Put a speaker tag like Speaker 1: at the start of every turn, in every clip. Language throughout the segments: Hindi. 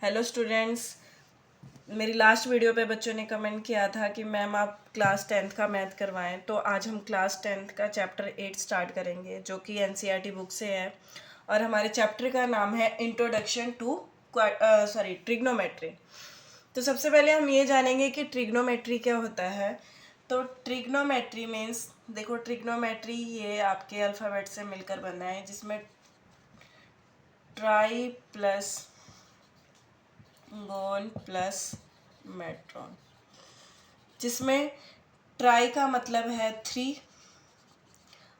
Speaker 1: हेलो स्टूडेंट्स, मेरी लास्ट वीडियो पे बच्चों ने कमेंट किया था कि मैम आप क्लास 10th का मैथ करवाएं। तो आज हम क्लास 10th का चैप्टर 8 स्टार्ट करेंगे जो कि एनसीईआरटी बुक से है और हमारे चैप्टर का नाम है इंट्रोडक्शन टू ट्रिग्नोमेट्री। तो सबसे पहले हम ये जानेंगे कि ट्रिग्नोमेट्री क्या होता है। तो ट्रिग्नोमेट्री मीन्स, देखो ट्रिग्नोमेट्री ये आपके अल्फ़ाबेट से मिलकर बना है जिसमें ट्राई प्लस गोन प्लस मेट्रॉन, जिसमें ट्राई का मतलब है 3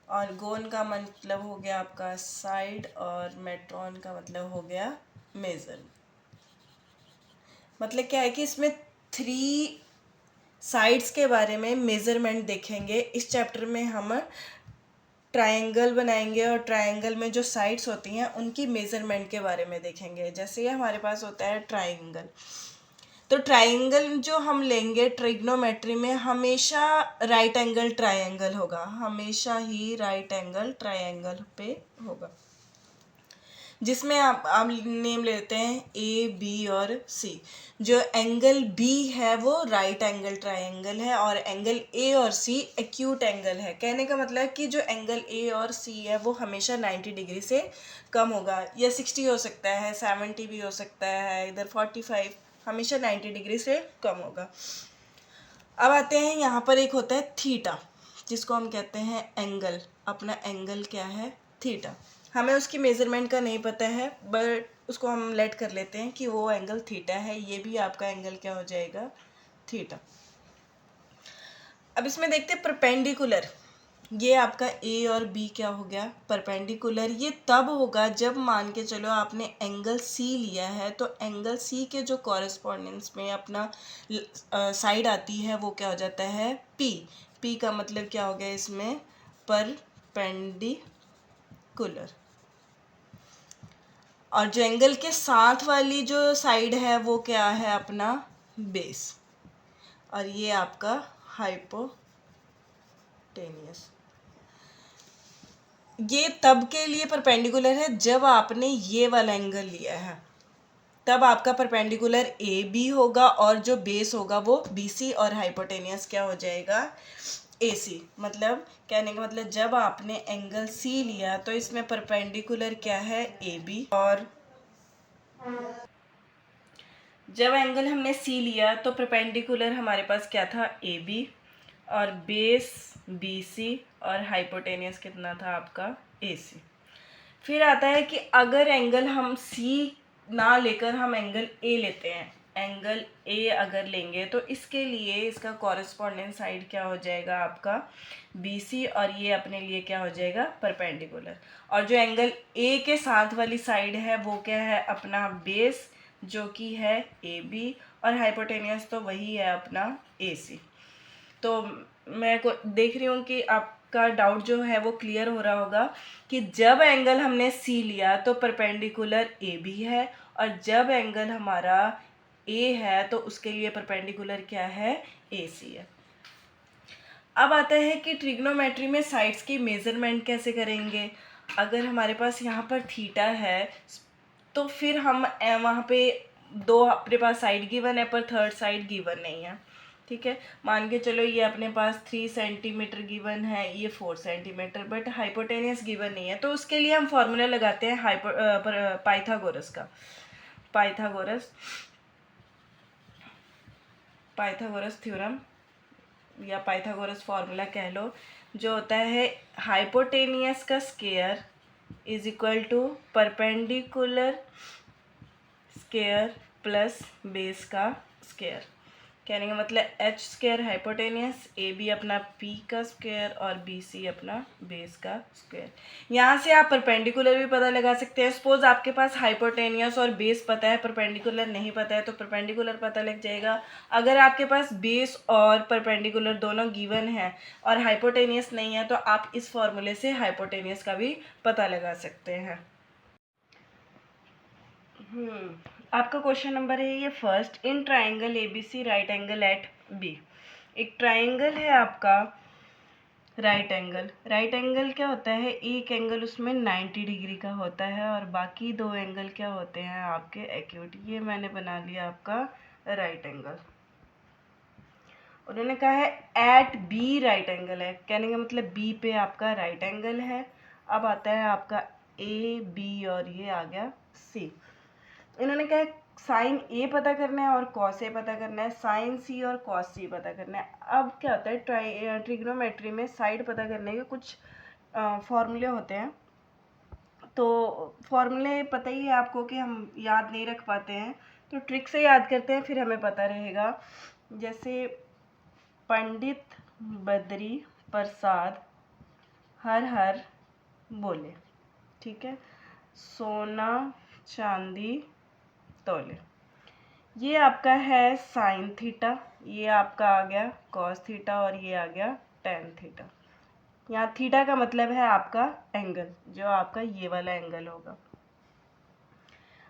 Speaker 1: और गोन का मतलब हो गया आपका साइड और मेट्रॉन का मतलब हो गया मेजर। मतलब क्या है कि इसमें 3 साइड्स के बारे में मेज़रमेंट देखेंगे। इस चैप्टर में हम ट्रायंगल बनाएंगे और ट्रायंगल में जो साइड्स होती हैं उनकी मेज़रमेंट के बारे में देखेंगे। जैसे ये हमारे पास होता है ट्रायंगल, तो ट्रायंगल जो हम लेंगे ट्रिग्नोमेट्री में हमेशा राइट एंगल ट्रायंगल होगा, हमेशा ही राइट एंगल ट्रायंगल पे होगा, जिसमें आप नेम लेते हैं ए बी और सी। जो एंगल बी है वो राइट एंगल ट्रायंगल है और एंगल ए और सी एक्यूट एंगल है। कहने का मतलब है कि जो एंगल ए और सी है वो हमेशा 90 डिग्री से कम होगा, या 60 हो सकता है, 70 भी हो सकता है, इधर 45, हमेशा 90 डिग्री से कम होगा। अब आते हैं यहाँ पर एक होता है थीटा, जिसको हम कहते हैं एंगल। अपना एंगल क्या है? थीटा। हमें उसकी मेज़रमेंट का नहीं पता है बट उसको हम लेट कर लेते हैं कि वो एंगल थीटा है। ये भी आपका एंगल क्या हो जाएगा? थीटा। अब इसमें देखते हैं परपेंडिकुलर। ये आपका ए और बी क्या हो गया? परपेंडिकुलर। ये तब होगा जब मान के चलो आपने एंगल सी लिया है, तो एंगल सी के जो कॉरेस्पॉन्डेंस में अपना साइड आती है वो क्या हो जाता है? पी। पी का मतलब क्या हो गया इसमें? परपेंडिकुलर। और जो एंगल के साथ वाली जो साइड है वो क्या है? अपना बेस। और ये आपका हाइपोटेनियस। ये तब के लिए परपेंडिकुलर है जब आपने ये वाला एंगल लिया है, तब आपका परपेंडिकुलर ए बी होगा और जो बेस होगा वो बी सी और हाइपोटेनियस क्या हो जाएगा? ए सी। मतलब कहने का मतलब जब आपने एंगल सी लिया तो इसमें परपेंडिकुलर क्या है? A B. और जब एंगल हमने सी लिया तो परपेंडिकुलर हमारे पास क्या था? ए बी और बेस बी सी और हाइपोटेनियस कितना था आपका? ए सी। फिर आता है कि अगर एंगल हम सी ना लेकर हम एंगल ए लेते हैं, एंगल ए अगर लेंगे तो इसके लिए इसका कॉरेस्पॉन्डेंट साइड क्या हो जाएगा? आपका बी सी। और ये अपने लिए क्या हो जाएगा? परपेंडिकुलर। और जो एंगल ए के साथ वाली साइड है वो क्या है? अपना बेस, जो कि है ए बी, और हाइपोटेनियस तो वही है अपना ए सी। तो मैं देख रही हूँ कि आपका डाउट जो है वो क्लियर हो रहा होगा कि जब एंगल हमने सी लिया तो परपेंडिकुलर ए बी है, और जब एंगल हमारा ए है तो उसके लिए परपेंडिकुलर क्या है? ए सी है। अब आता है कि ट्रिग्नोमेट्री में साइड्स की मेज़रमेंट कैसे करेंगे। अगर हमारे पास यहाँ पर थीटा है तो फिर हम वहाँ पे 2 अपने पास साइड गिवन है पर थर्ड साइड गिवन नहीं है। ठीक है, मान के चलो ये अपने पास 3 सेंटीमीटर गिवन है, ये 4 सेंटीमीटर, बट हाइपोटेनियस गिवन नहीं है। तो उसके लिए हम फॉर्मूला लगाते हैं पाइथागोरस का। पाइथागोरस थ्योरम या पाइथागोरस फॉर्मूला कह लो, जो होता है हाइपोटेनियस का square is equal to perpendicular square plus base का स्क्वायर। कहने का मतलब H square hypotenuse, A B अपना पी का स्क्वायर और बी सी अपना बेस का स्क्वायर। यहाँ से आप परपेंडिकुलर भी पता लगा सकते हैं। सपोज आपके पास हाइपोटेनियस और बेस पता है, परपेंडिकुलर नहीं पता है, तो परपेंडिकुलर पता लग जाएगा। अगर आपके पास बेस और परपेंडिकुलर दोनों गिवन है और हाइपोटेनियस नहीं है तो आप इस फॉर्मूले से हाइपोटेनियस का भी पता लगा सकते हैं। आपका क्वेश्चन नंबर है ये first, in triangle A B C right angle at B. एक ट्राइंगल है आपका राइट एंगल क्या होता है, एक एंगल उसमें 90 डिग्री का होता है और बाकी दो एंगल क्या होते हैं आपके एक्यूट। ये मैंने बना लिया आपका राइट एंगल। उन्होंने कहा है एट बी राइट एंगल है, कहने का मतलब बी पे आपका राइट एंगल है। अब आता है आपका ए बी और ये आ गया सी। इन्होंने कहा है साइन ए पता करना है और कॉस ए पता करना है, साइन सी और कॉस सी पता करना है। अब क्या होता है ट्रिग्नोमेट्री में साइड पता करने के कुछ फॉर्मूले होते हैं, तो फॉर्मूले पता ही है आपको कि हम याद नहीं रख पाते हैं, तो ट्रिक से याद करते हैं फिर हमें पता रहेगा। जैसे पंडित बद्री प्रसाद हर हर बोले, ठीक है, सोना चांदी तोले। ये आपका है साइन थीटा, ये आपका आ गया कॉस थीटा और ये आ गया टेन थीटा। यहाँ थीटा का मतलब है आपका एंगल, जो आपका ये वाला एंगल होगा।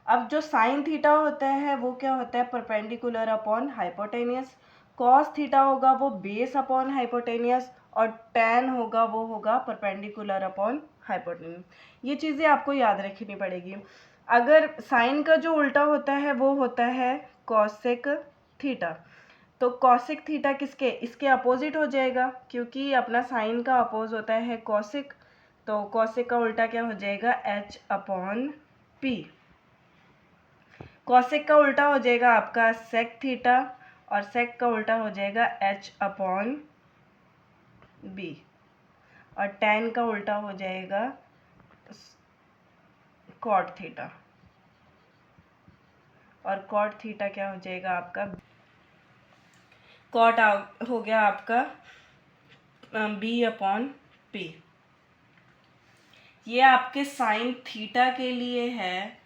Speaker 1: अब जो साइन थीटा होता है वो क्या होता है, perpendicular upon hypotenuse. Cos theta होगा वो बेस अपॉन हाइपोटेनियस और टेन होगा वो होगा परपेंडिकुलर अपॉन हाइपोटेनियस। ये चीज़ें आपको याद रखनी पड़ेगी। अगर साइन का जो उल्टा होता है वो होता है कॉसेक थीटा, तो कॉसेक थीटा किसके, इसके अपोजिट हो जाएगा, क्योंकि अपना साइन का अपोज होता है कॉसेक, तो कॉसेक का उल्टा क्या हो जाएगा, एच अपॉन पी। कॉसेक का उल्टा हो जाएगा आपका सेक थीटा और सेक का उल्टा हो जाएगा एच अपॉन बी और टेन का उल्टा हो जाएगा कॉट थीटा और कॉट थीटा क्या हो जाएगा आपका, कॉट हो गया आपका बी अपॉन पी। ये आपके साइन थीटा के लिए है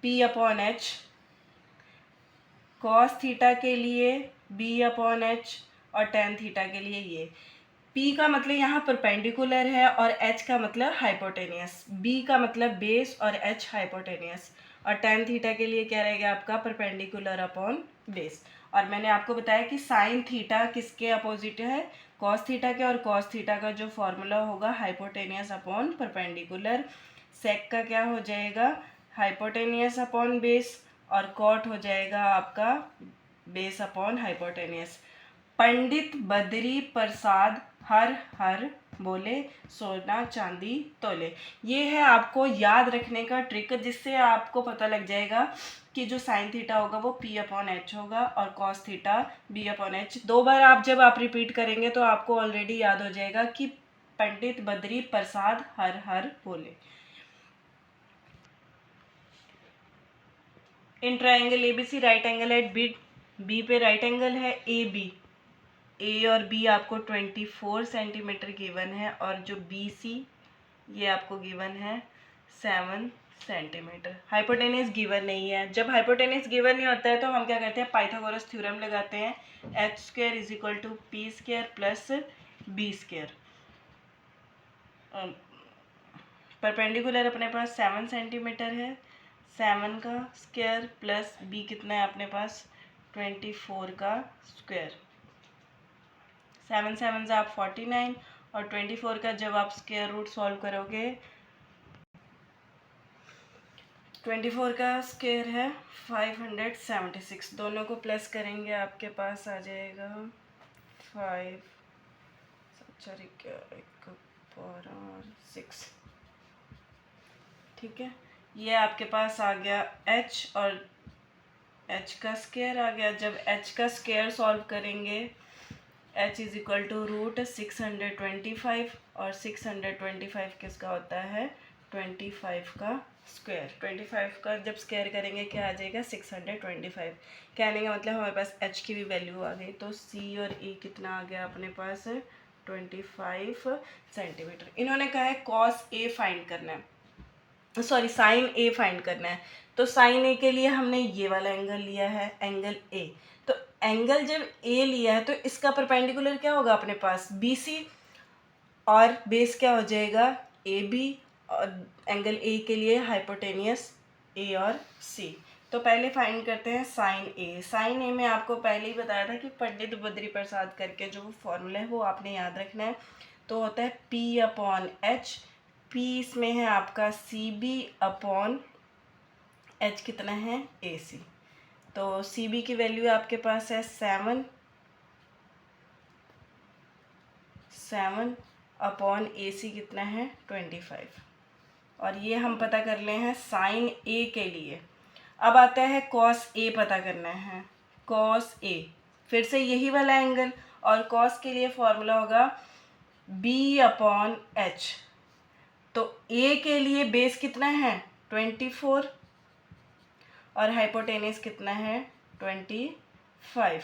Speaker 1: P upon H, cos theta के लिए बी अपॉन एच और टेन थीटा के लिए ये। पी का मतलब यहाँ परपेंडिकुलर है और एच का मतलब हाइपोटेनियस, बी का मतलब बेस और एच हाइपोटेनियस और टेन थीटा के लिए क्या रहेगा आपका परपेंडिकुलर अपॉन बेस। और मैंने आपको बताया कि साइन थीटा किसके अपोजिट है, कॉस थीटा के, और कॉस थीटा का जो फॉर्मूला होगा हाइपोटेनियस अपॉन परपेंडिकुलर। सेक का क्या हो जाएगा हाइपोटेनियस अपॉन बेस और कॉट हो जाएगा आपका base upon hypotenuse. Pandit Badri Prasad हर हर बोले सोना चांदी तोले। ये है आपको याद रखने का ट्रिक, जिससे आपको पता लग जाएगा कि जो साइन थीटा होगा वो पी अपॉन एच होगा और cos theta B upon H. दो बार जब आप रिपीट करेंगे तो आपको ऑलरेडी याद हो जाएगा कि पंडित बद्री प्रसाद हर हर बोले। In triangle ABC right angle at B, B पे राइट एंगल है ए बी, ए और बी आपको 24 सेंटीमीटर गिवन है और जो बी सी ये आपको गिवन है 7 सेंटीमीटर। हाइपोटेनियस गिवन नहीं है। जब हाइपोटेनियस गिवन नहीं होता है तो हम क्या करते हैं, पाइथागोरस थ्योरम लगाते हैं, H square is equal to P square plus B square. Perpendicular अपने पास 7 सेंटीमीटर है, 7 का स्क्वायर प्लस बी कितना है अपने पास 24 का स्क्वायर। 7 7 से आप 49 और 24 का जब आप स्क्वायर रूट सॉल्व करोगे 24 का स्क्वायर है 576, दोनों को प्लस करेंगे आपके पास आ जाएगा 5 सॉरी 6, ठीक है। ये आपके पास आ गया h और h का स्क्वायर आ गया। जब h का स्क्वायर सॉल्व करेंगे h is equal to root 625 और 625 किसका होता है 25 का स्क्वायर। 25 का जब स्क्वायर करेंगे क्या आ जाएगा 625। कहने का मतलब हमारे पास h की भी वैल्यू आ गई, तो c और e कितना आ गया अपने पास 25 सेंटीमीटर। इन्होंने कहा है कॉस ए फाइंड करना है, सॉरी साइन ए फाइंड करना है। तो साइन ए के लिए हमने ये वाला एंगल लिया है, एंगल ए। तो एंगल जब ए लिया है तो इसका परपेंडिकुलर क्या होगा अपने पास बी सी और बेस क्या हो जाएगा ए बी और एंगल ए के लिए हाइपोटेनियस ए और सी। तो पहले फाइंड करते हैं साइन ए। साइन ए में आपको पहले ही बताया था कि पंडित बद्री प्रसाद करके जो फॉर्मूला है वो आपने याद रखना है। तो होता है P अपॉन एच, P इसमें है आपका CB अपॉन H कितना है AC। तो CB की वैल्यू आपके पास है 7 अपॉन AC कितना है 25। और ये हम पता कर ले हैं साइन A के लिए। अब आता है कॉस A पता करना है। कॉस A फिर से यही वाला एंगल, और कॉस के लिए फॉर्मूला होगा B अपॉन H। तो A के लिए बेस कितना है 24 और हाइपोटेनियस कितना है 25।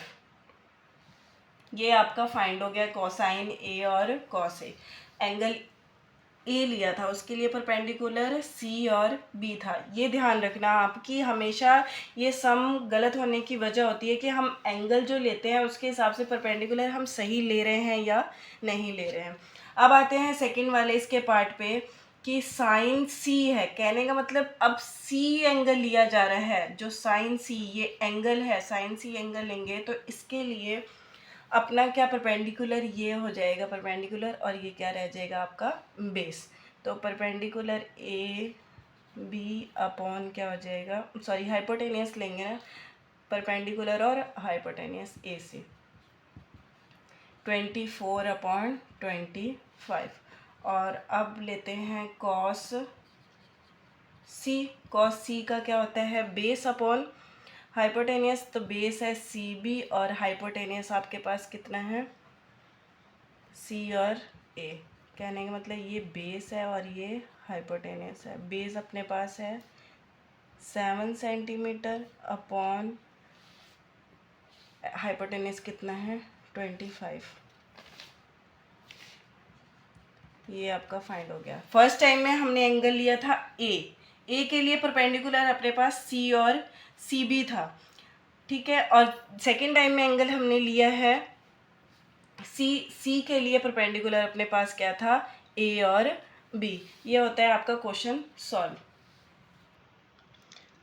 Speaker 1: ये आपका फाइंड हो गया कोसाइन ए और कॉस ए। एंगल ए लिया था, उसके लिए परपेंडिकुलर सी और बी था। ये ध्यान रखना आपकी हमेशा ये सम गलत होने की वजह होती है कि हम एंगल जो लेते हैं उसके हिसाब से परपेंडिकुलर हम सही ले रहे हैं या नहीं ले रहे हैं। अब आते हैं सेकंड वाले इसके पार्ट पे कि साइन सी है। कहने का मतलब अब सी एंगल लिया जा रहा है, जो साइन सी ये एंगल है, साइन सी एंगल लेंगे तो इसके लिए अपना क्या परपेंडिकुलर ये हो जाएगा परपेंडिकुलर, और ये क्या रह जाएगा आपका बेस। तो परपेंडिकुलर ए बी अपॉन क्या हो जाएगा, सॉरी हाइपोटेनियस लेंगे ना, परपेंडिकुलर और हाइपोटेनियस ए सी 24 अपॉन 25। और अब लेते हैं कॉस सी। कॉस सी का क्या होता है बेस अपॉन हाइपोटेनियस। तो बेस है CB और हाइपोटेनियस आपके पास कितना है C और A। कहने का मतलब ये बेस है और ये हाइपोटेनियस है। बेस अपने पास है 7 सेंटीमीटर अपॉन हाइपोटेनियस कितना है 25। ये आपका फाइंड हो गया। फर्स्ट टाइम में हमने एंगल लिया था ए के लिए परपेंडिकुलर अपने पास C और CB था, ठीक है। और सेकेंड टाइम में एंगल हमने लिया है सी के लिए परपेंडिकुलर अपने पास क्या था A और B। ये होता है आपका क्वेश्चन सॉल्व।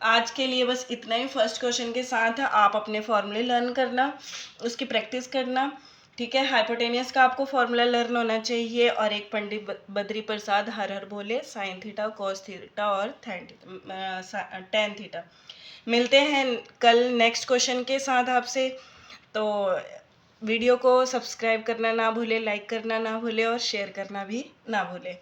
Speaker 1: आज के लिए बस इतना ही। फर्स्ट क्वेश्चन के साथ आप अपने फॉर्मूले लर्न करना, उसकी प्रैक्टिस करना, ठीक है। हाइपोटेनियस का आपको फॉर्मूला लर्न होना चाहिए, और एक पंडित बद्री प्रसाद हर हर बोले साइन थीटा कॉस थीटा और टेन थीटा। मिलते हैं कल नेक्स्ट क्वेश्चन के साथ आपसे। तो वीडियो को सब्सक्राइब करना ना भूले, लाइक करना ना भूले और शेयर करना भी ना भूले।